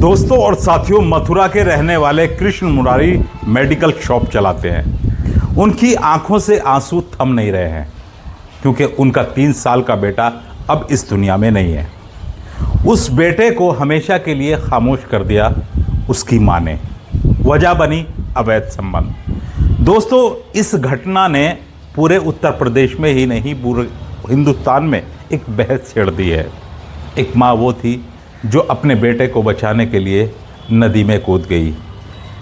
दोस्तों और साथियों, मथुरा के रहने वाले कृष्ण मुरारी मेडिकल शॉप चलाते हैं। उनकी आंखों से आंसू थम नहीं रहे हैं क्योंकि उनका 3 साल का बेटा अब इस दुनिया में नहीं है। उस बेटे को हमेशा के लिए खामोश कर दिया उसकी मां ने। वजह बनी अवैध संबंध। दोस्तों, इस घटना ने पूरे उत्तर प्रदेश में ही नहीं, पूरे हिंदुस्तान में एक बहस छेड़ दी है। एक माँ वो थी जो अपने बेटे को बचाने के लिए नदी में कूद गई,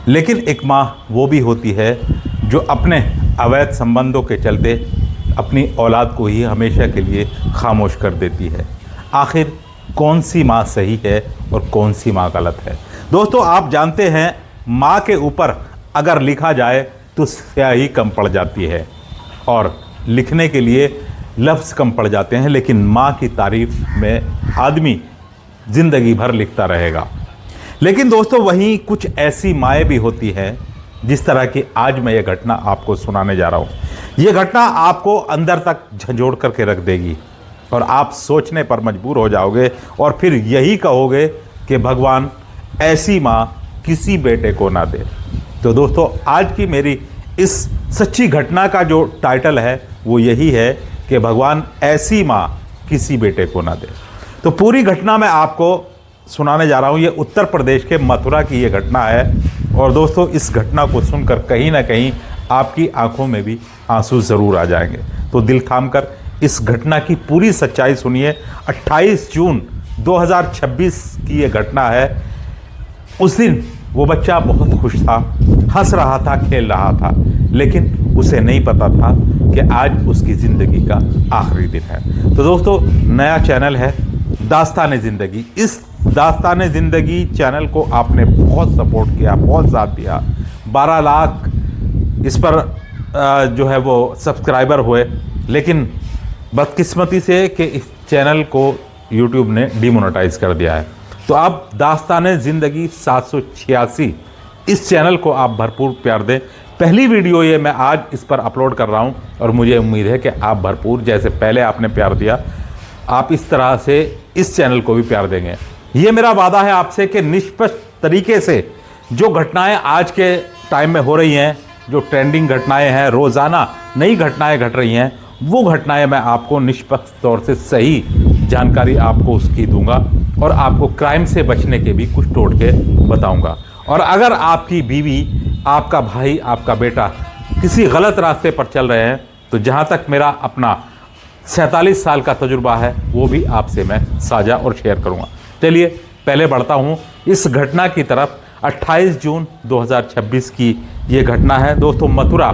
लेकिन एक माँ वो भी होती है जो अपने अवैध संबंधों के चलते अपनी औलाद को ही हमेशा के लिए खामोश कर देती है। आखिर कौन सी माँ सही है और कौन सी माँ गलत है? दोस्तों, आप जानते हैं माँ के ऊपर अगर लिखा जाए तो स्याही कम पड़ जाती है और लिखने के लिए लफ्ज़ कम पड़ जाते हैं, लेकिन माँ की तारीफ में आदमी ज़िंदगी भर लिखता रहेगा। लेकिन दोस्तों, वहीं कुछ ऐसी माएँ भी होती हैं जिस तरह की आज मैं ये घटना आपको सुनाने जा रहा हूँ। ये घटना आपको अंदर तक झंझोड़ करके रख देगी और आप सोचने पर मजबूर हो जाओगे और फिर यही कहोगे कि भगवान ऐसी माँ किसी बेटे को ना दे। तो दोस्तों, आज की मेरी इस सच्ची घटना का जो टाइटल है वो यही है कि भगवान ऐसी माँ किसी बेटे को ना दे। तो पूरी घटना मैं आपको सुनाने जा रहा हूँ। ये उत्तर प्रदेश के मथुरा की ये घटना है और दोस्तों, इस घटना को सुनकर कहीं ना कहीं आपकी आंखों में भी आंसू ज़रूर आ जाएंगे। तो दिल थाम कर इस घटना की पूरी सच्चाई सुनिए। 28 जून 2026 की ये घटना है। उस दिन वो बच्चा बहुत खुश था, हंस रहा था, खेल रहा था, लेकिन उसे नहीं पता था कि आज उसकी ज़िंदगी का आखिरी दिन है। तो दोस्तों, नया चैनल है दास्तान ज़िंदगी। इस दास्तान ज़िंदगी चैनल को आपने बहुत सपोर्ट किया, बहुत साथ दिया। 12 लाख इस पर जो है वो सब्सक्राइबर हुए, लेकिन बदकिस्मती से कि इस चैनल को यूट्यूब ने डिमोनेटाइज कर दिया है। तो अब दास्तान ज़िंदगी 786 इस चैनल को आप भरपूर प्यार दें। पहली वीडियो ये मैं आज इस पर अपलोड कर रहा हूँ और मुझे उम्मीद है कि आप भरपूर, जैसे पहले आपने प्यार दिया, आप इस तरह से इस चैनल को भी प्यार देंगे। ये मेरा वादा है आपसे कि निष्पक्ष तरीके से जो घटनाएं आज के टाइम में हो रही हैं, जो ट्रेंडिंग घटनाएं हैं, रोज़ाना नई घटनाएं घट रही हैं, वो घटनाएं मैं आपको निष्पक्ष तौर से सही जानकारी आपको उसकी दूंगा और आपको क्राइम से बचने के भी कुछ टोटके बताऊंगा। और अगर आपकी बीवी, आपका भाई, आपका बेटा किसी गलत रास्ते पर चल रहे हैं, तो जहाँ तक मेरा अपना 47 साल का तजुर्बा है वो भी आपसे मैं साझा और शेयर करूँगा। चलिए पहले बढ़ता हूँ इस घटना की तरफ। 28 जून 2026 की ये घटना है दोस्तों। मथुरा,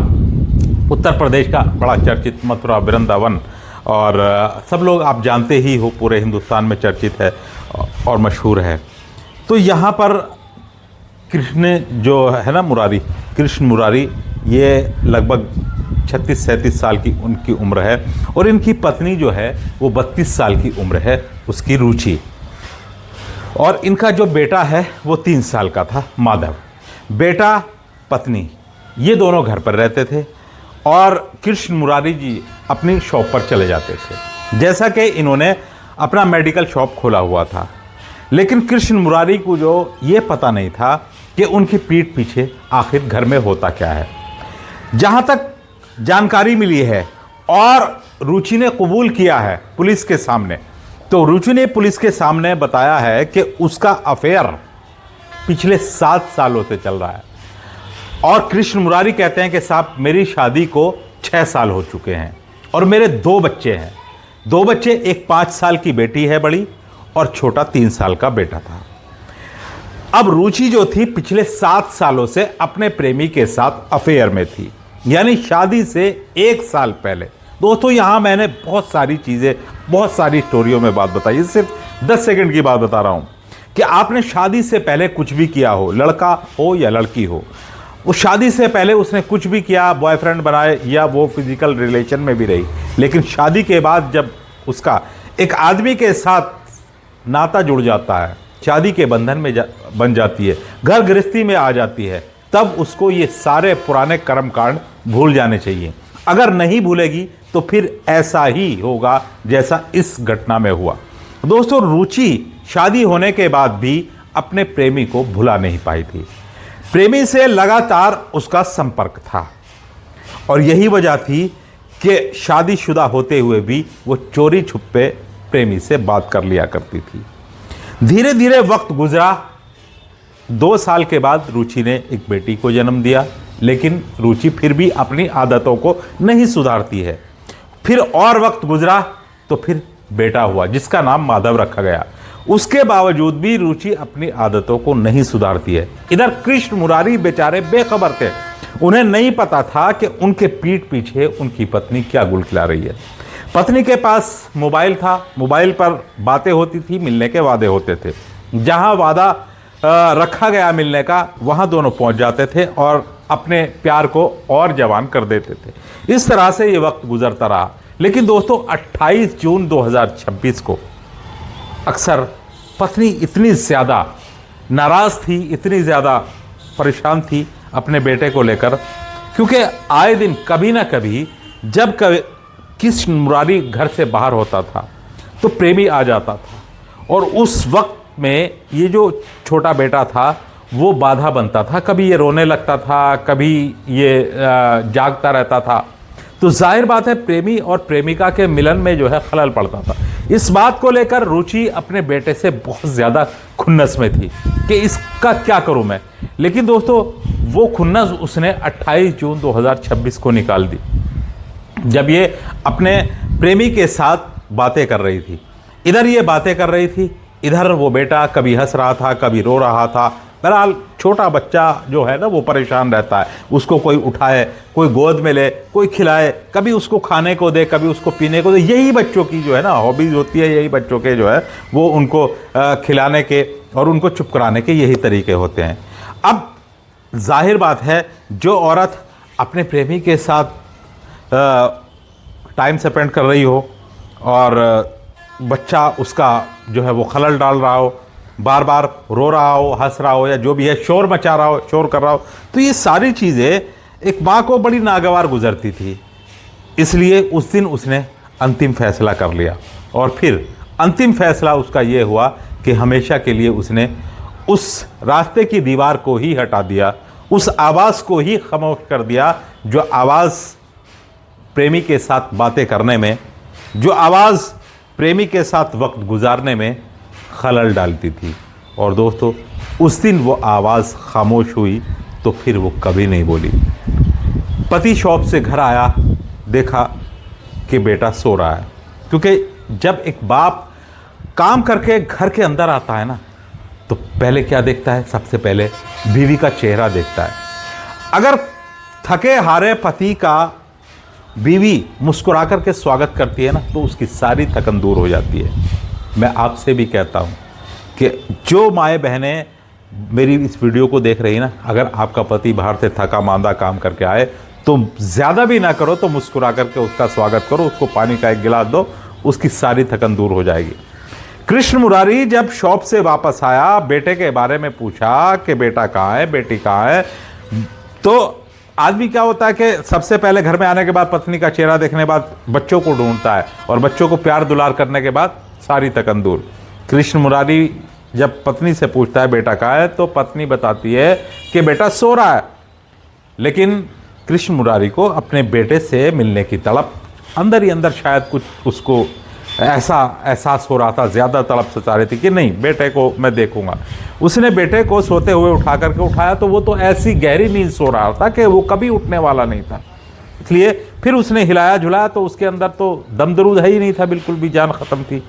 उत्तर प्रदेश का बड़ा चर्चित मथुरा वृंदावन, और सब लोग आप जानते ही हो, पूरे हिंदुस्तान में चर्चित है और मशहूर है। तो यहाँ पर कृष्ण जो है ना, मुरारी, कृष्ण मुरारी, ये लगभग 36-37 साल की उनकी उम्र है और इनकी पत्नी जो है वो 32 साल की उम्र है, उसकी रुचि। और इनका जो बेटा है वो 3 साल का था, माधव। बेटा पत्नी ये दोनों घर पर रहते थे और कृष्ण मुरारी जी अपनी शॉप पर चले जाते थे। जैसा कि इन्होंने अपना मेडिकल शॉप खोला हुआ था, लेकिन कृष्ण मुरारी को जो ये पता नहीं था कि उनकी पीठ पीछे आखिर घर में होता क्या है। जहाँ तक जानकारी मिली है और रुचि ने कबूल किया है पुलिस के सामने, तो रुचि ने पुलिस के सामने बताया है कि उसका अफेयर पिछले 7 सालों से चल रहा है। और कृष्ण मुरारी कहते हैं कि साहब, मेरी शादी को 6 साल हो चुके हैं और मेरे 2 बच्चे हैं। 2 बच्चे, एक 5 साल की बेटी है बड़ी और छोटा 3 साल का बेटा था। अब रुचि जो थी पिछले 7 सालों से अपने प्रेमी के साथ अफेयर में थी, यानी शादी से 1 साल पहले। दोस्तों, यहाँ मैंने बहुत सारी चीज़ें, बहुत सारी स्टोरियों में बात बताई, सिर्फ 10 सेकंड की बात बता रहा हूँ कि आपने शादी से पहले कुछ भी किया हो, लड़का हो या लड़की हो, वो शादी से पहले उसने कुछ भी किया, बॉयफ्रेंड बनाए या वो फिजिकल रिलेशन में भी रही, लेकिन शादी के बाद जब उसका एक आदमी के साथ नाता जुड़ जाता है, शादी के बंधन में बन जाती है, घर गृहस्थी में आ जाती है, तब उसको ये सारे पुराने कर्मकांड भूल जाने चाहिए। अगर नहीं भूलेगी तो फिर ऐसा ही होगा जैसा इस घटना में हुआ। दोस्तों, रुचि शादी होने के बाद भी अपने प्रेमी को भुला नहीं पाई थी। प्रेमी से लगातार उसका संपर्क था और यही वजह थी कि शादीशुदा होते हुए भी वो चोरी छुपे प्रेमी से बात कर लिया करती थी। धीरे धीरे वक्त गुजरा। 2 साल के बाद रुचि ने एक बेटी को जन्म दिया, लेकिन रुचि फिर भी अपनी आदतों को नहीं सुधारती है। फिर और वक्त गुजरा तो फिर बेटा हुआ जिसका नाम माधव रखा गया। उसके बावजूद भी रुचि अपनी आदतों को नहीं सुधारती है। इधर कृष्ण मुरारी बेचारे बेखबर थे। उन्हें नहीं पता था कि उनके पीठ पीछे उनकी पत्नी क्या गुल खिला रही है। पत्नी के पास मोबाइल था, मोबाइल पर बातें होती थी, मिलने के वादे होते थे। जहां वादा रखा गया मिलने का, वहां दोनों पहुंच जाते थे और अपने प्यार को और जवान कर देते थे। इस तरह से ये वक्त गुजरता रहा। लेकिन दोस्तों 28 जून 2026 को अक्सर पत्नी इतनी ज़्यादा नाराज़ थी, इतनी ज़्यादा परेशान थी अपने बेटे को लेकर, क्योंकि आए दिन कभी ना कभी जब कृष्ण मुरारी घर से बाहर होता था तो प्रेमी आ जाता था और उस वक्त में ये जो छोटा बेटा था वो बाधा बनता था। कभी ये रोने लगता था, कभी ये जागता रहता था। तो जाहिर बात है प्रेमी और प्रेमिका के मिलन में जो है खलल पड़ता था। इस बात को लेकर रुचि अपने बेटे से बहुत ज़्यादा खुन्नस में थी कि इसका क्या करूं मैं। लेकिन दोस्तों वो खुन्नस उसने 28 जून 2026 को निकाल दी, जब ये अपने प्रेमी के साथ बातें कर रही थी। इधर ये बातें कर रही थी, इधर वो बेटा कभी हंस रहा था, कभी रो रहा था। बहरहाल छोटा बच्चा जो है ना वो परेशान रहता है। उसको कोई उठाए, कोई गोद में ले, कोई खिलाए, कभी उसको खाने को दे, कभी उसको पीने को दे। यही बच्चों की जो है ना हॉबीज़ होती है, यही बच्चों के जो है वो उनको खिलाने के और उनको चुप कराने के यही तरीके होते हैं। अब जाहिर बात है जो औरत अपने प्रेमी के साथ टाइम स्पेंड कर रही हो और बच्चा उसका जो है वो खलल डाल रहा हो, बार बार रो रहा हो, हंस रहा हो या जो भी है, शोर मचा रहा हो, शोर कर रहा हो, तो ये सारी चीज़ें एक माँ को बड़ी नागवार गुजरती थी। इसलिए उस दिन उसने अंतिम फैसला कर लिया और फिर अंतिम फैसला उसका ये हुआ कि हमेशा के लिए उसने उस रास्ते की दीवार को ही हटा दिया, उस आवाज़ को ही खामोश कर दिया जो आवाज़ प्रेमी के साथ बातें करने में, जो आवाज़ प्रेमी के साथ वक्त गुजारने में खलल डालती थी। और दोस्तों उस दिन वो आवाज़ खामोश हुई तो फिर वो कभी नहीं बोली। पति शॉप से घर आया, देखा कि बेटा सो रहा है, क्योंकि जब एक बाप काम करके घर के अंदर आता है ना तो पहले क्या देखता है, सबसे पहले बीवी का चेहरा देखता है। अगर थके हारे पति का बीवी मुस्कुरा करके स्वागत करती है ना तो उसकी सारी थकन दूर हो जाती है। मैं आपसे भी कहता हूँ कि जो माएँ बहनें मेरी इस वीडियो को देख रही हैं ना, अगर आपका पति बाहर से थका मांदा काम करके आए तो ज़्यादा भी ना करो तो मुस्कुरा करके उसका स्वागत करो, उसको पानी का एक गिलास दो, उसकी सारी थकन दूर हो जाएगी। कृष्ण मुरारी जब शॉप से वापस आया, बेटे के बारे में पूछा कि बेटा कहाँ है, बेटी कहाँ है, तो आदमी क्या होता है कि सबसे पहले घर में आने के बाद पत्नी का चेहरा देखने के बाद बच्चों को ढूंढता है और बच्चों को प्यार दुलार करने के बाद सारी थकन दूर। कृष्ण मुरारी जब पत्नी से पूछता है बेटा कहाँ है तो पत्नी बताती है कि बेटा सो रहा है। लेकिन कृष्ण मुरारी को अपने बेटे से मिलने की तड़प अंदर ही अंदर शायद कुछ उसको ऐसा एहसास हो रहा था, ज़्यादा तड़प सता रही थी कि नहीं बेटे को मैं देखूंगा। उसने बेटे को सोते हुए उठा करके उठाया तो वो तो ऐसी गहरी नींद सो रहा था कि वो कभी उठने वाला नहीं था। इसलिए फिर उसने हिलाया झुलाया तो उसके अंदर तो दम दरूद है ही नहीं था, बिल्कुल भी जान ख़त्म थी।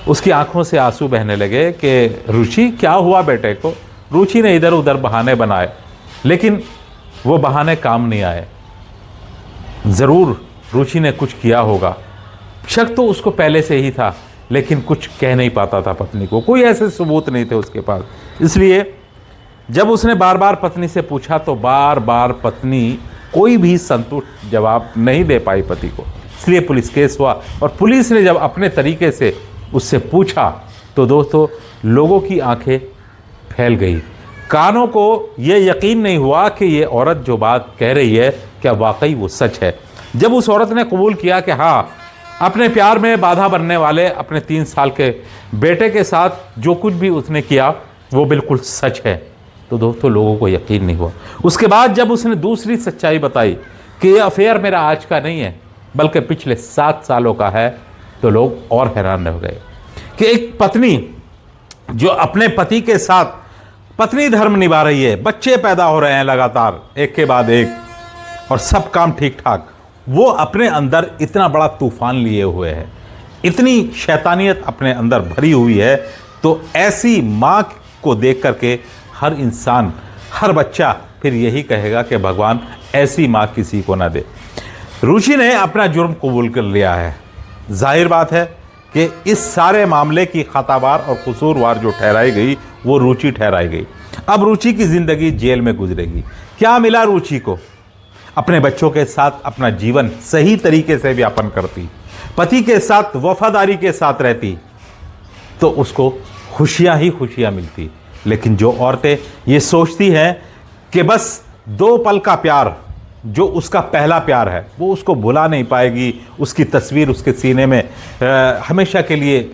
उसकी आंखों से आंसू बहने लगे कि रुचि क्या हुआ बेटे को। रुचि ने इधर उधर बहाने बनाए लेकिन वो बहाने काम नहीं आए। ज़रूर रुचि ने कुछ किया होगा, शक तो उसको पहले से ही था, लेकिन कुछ कह नहीं पाता था पत्नी को, कोई ऐसे सबूत नहीं थे उसके पास। इसलिए जब उसने बार बार पत्नी से पूछा तो बार बार पत्नी कोई भी संतुष्ट जवाब नहीं दे पाई पति को। इसलिए पुलिस केस हुआ और पुलिस ने जब अपने तरीके से उससे पूछा तो दोस्तों लोगों की आंखें फैल गई। कानों को ये यकीन नहीं हुआ कि ये औरत जो बात कह रही है क्या वाकई वो सच है। जब उस औरत ने कबूल किया कि हाँ, अपने प्यार में बाधा बनने वाले अपने 3 साल के बेटे के साथ जो कुछ भी उसने किया वो बिल्कुल सच है। तो दोस्तों लोगों को यकीन नहीं हुआ। उसके बाद जब उसने दूसरी सच्चाई बताई कि ये अफेयर मेरा आज का नहीं है बल्कि पिछले 7 सालों का है, तो लोग और हैरान हो गए कि एक पत्नी जो अपने पति के साथ पत्नी धर्म निभा रही है, बच्चे पैदा हो रहे हैं लगातार एक के बाद एक, और सब काम ठीक ठाक, वो अपने अंदर इतना बड़ा तूफान लिए हुए है, इतनी शैतानियत अपने अंदर भरी हुई है। तो ऐसी माँ को देख करके हर इंसान, हर बच्चा फिर यही कहेगा कि भगवान ऐसी माँ किसी को ना दे। रुचि ने अपना जुर्म कबूल कर लिया है। जाहिर बात है कि इस सारे मामले की खतावार और कसूरवार जो ठहराई गई वो रुचि ठहराई गई। अब रुचि की ज़िंदगी जेल में गुजरेगी। क्या मिला रुचि को? अपने बच्चों के साथ अपना जीवन सही तरीके से व्यापन करती, पति के साथ वफादारी के साथ रहती, तो उसको खुशियां ही खुशियां मिलती। लेकिन जो औरतें ये सोचती हैं कि बस 2 पल का प्यार, जो उसका पहला प्यार है, वो उसको भुला नहीं पाएगी, उसकी तस्वीर उसके सीने में हमेशा के लिए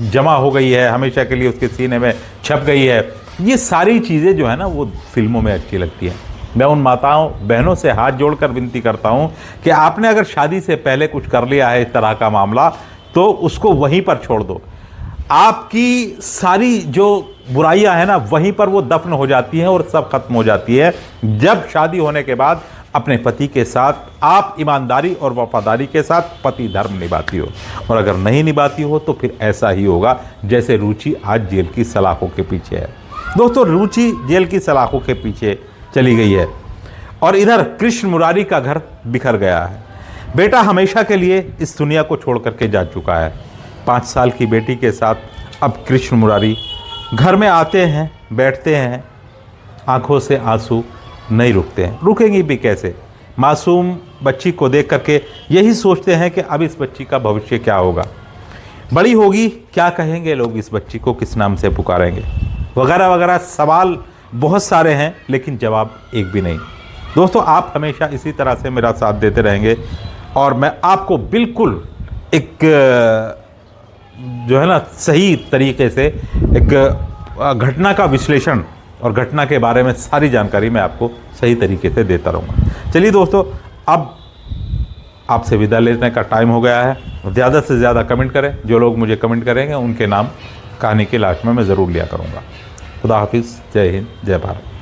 जमा हो गई है, हमेशा के लिए उसके सीने में छप गई है, ये सारी चीज़ें जो है ना वो फिल्मों में अच्छी लगती हैं। मैं उन माताओं बहनों से हाथ जोड़कर विनती करता हूं कि आपने अगर शादी से पहले कुछ कर लिया है इस तरह का मामला, तो उसको वहीं पर छोड़ दो। आपकी सारी जो बुराइयां हैं ना वहीं पर वो दफन हो जाती हैं और सब खत्म हो जाती है जब शादी होने के बाद अपने पति के साथ आप ईमानदारी और वफादारी के साथ पति धर्म निभाती हो। और अगर नहीं निभाती हो तो फिर ऐसा ही होगा जैसे रुचि आज जेल की सलाखों के पीछे है। दोस्तों, रुचि जेल की सलाखों के पीछे चली गई है और इधर कृष्ण मुरारी का घर बिखर गया है। बेटा हमेशा के लिए इस दुनिया को छोड़ करके जा चुका है। 5 साल की बेटी के साथ अब कृष्ण मुरारी घर में आते हैं, बैठते हैं, आंखों से आंसू नहीं रुकते हैं। रुकेंगी भी कैसे? मासूम बच्ची को देख करके यही सोचते हैं कि अब इस बच्ची का भविष्य क्या होगा, बड़ी होगी क्या कहेंगे लोग, इस बच्ची को किस नाम से पुकारेंगे, वगैरह वगैरह सवाल बहुत सारे हैं, लेकिन जवाब एक भी नहीं। दोस्तों, आप हमेशा इसी तरह से मेरा साथ देते रहेंगे और मैं आपको बिल्कुल एक जो है ना सही तरीके से एक घटना का विश्लेषण और घटना के बारे में सारी जानकारी मैं आपको सही तरीके से देता रहूँगा। चलिए दोस्तों, अब आपसे विदा लेने का टाइम हो गया है। ज़्यादा से ज़्यादा कमेंट करें। जो लोग मुझे कमेंट करेंगे उनके नाम कहानी के लास्ट में मैं ज़रूर लिया करूँगा। खुदा हाफिज़। जय हिंद, जय भारत।